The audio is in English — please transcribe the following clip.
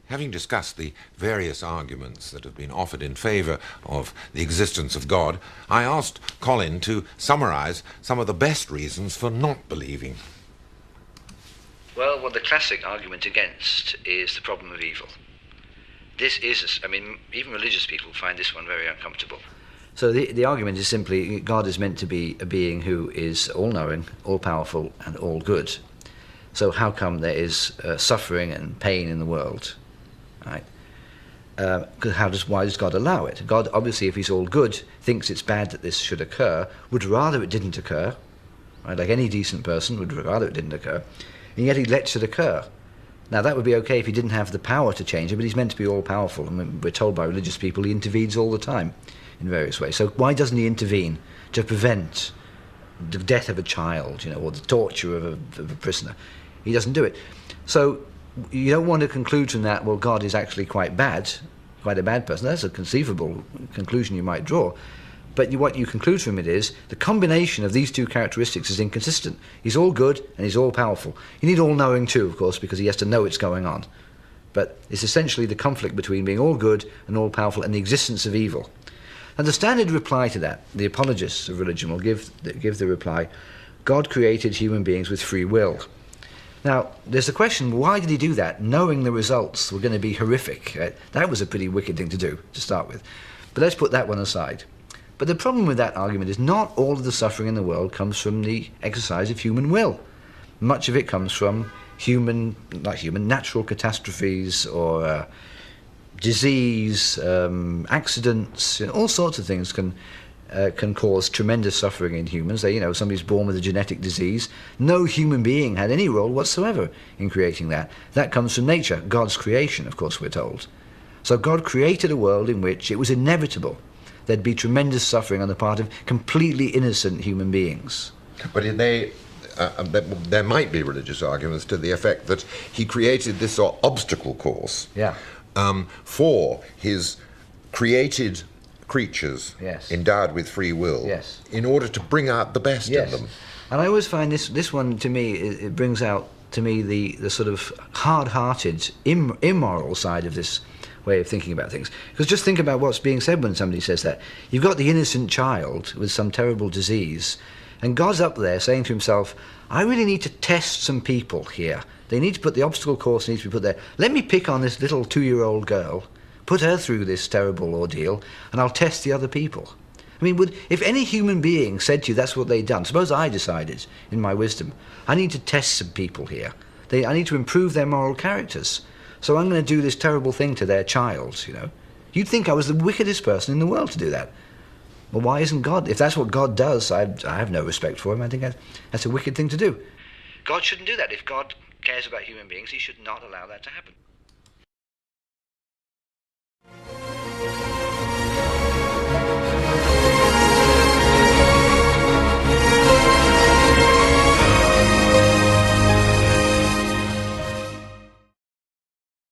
Having discussed the various arguments that have been offered in favour of the existence of God, I asked Colin to summarise some of the best reasons for not believing. Well, the classic argument against is the problem of evil. This is, even religious people find this one very uncomfortable. So the argument is simply God is meant to be a being who is all-knowing, all-powerful, and all-good. So how come there is suffering and pain in the world? Right? Why does God allow it? God, obviously, if he's all good, thinks it's bad that this should occur, would rather it didn't occur, right? Like any decent person would rather it didn't occur, and yet he lets it occur. Now, that would be okay if he didn't have the power to change it, but he's meant to be all-powerful. We're told by religious people he intervenes all the time in various ways. So why doesn't he intervene to prevent the death of a child, or the torture of a prisoner? He doesn't do it. So you don't want to conclude from that, well, God is actually quite a bad person. That's a conceivable conclusion you might draw. But what you conclude from it is the combination of these two characteristics is inconsistent. He's all good and he's all powerful. You need all-knowing too, of course, because he has to know it's going on. But it's essentially the conflict between being all good and all powerful and the existence of evil. And the standard reply to that, the apologists of religion will give the reply, God created human beings with free will. Now, there's the question, why did he do that, knowing the results were going to be horrific? Right? That was a pretty wicked thing to do, to start with. But let's put that one aside. But the problem with that argument is not all of the suffering in the world comes from the exercise of human will. Much of it comes from natural catastrophes or disease, accidents, all sorts of things can cause tremendous suffering in humans. Somebody's born with a genetic disease. No human being had any role whatsoever in creating that. That comes from nature, God's creation, of course, we're told. So God created a world in which it was inevitable there'd be tremendous suffering on the part of completely innocent human beings. But there might be religious arguments to the effect that he created this obstacle course for his created creatures endowed with free will in order to bring out the best in them. And I always find this one, to me, it brings out to me the sort of hard-hearted, immoral side of this way of thinking about things. Because just think about what's being said when somebody says that. You've got the innocent child with some terrible disease, and God's up there saying to himself, I really need to test some people here. They need to put the obstacle course needs to be put there. Let me pick on this little 2-year-old girl, put her through this terrible ordeal, and I'll test the other people. If any human being said to you that's what they'd done, suppose I decided, in my wisdom, I need to test some people here. I need to improve their moral characters. So I'm going to do this terrible thing to their child, You'd think I was the wickedest person in the world to do that. Well, why isn't God? If that's what God does, I have no respect for him. I think that's a wicked thing to do. God shouldn't do that. If God cares about human beings, he should not allow that to happen.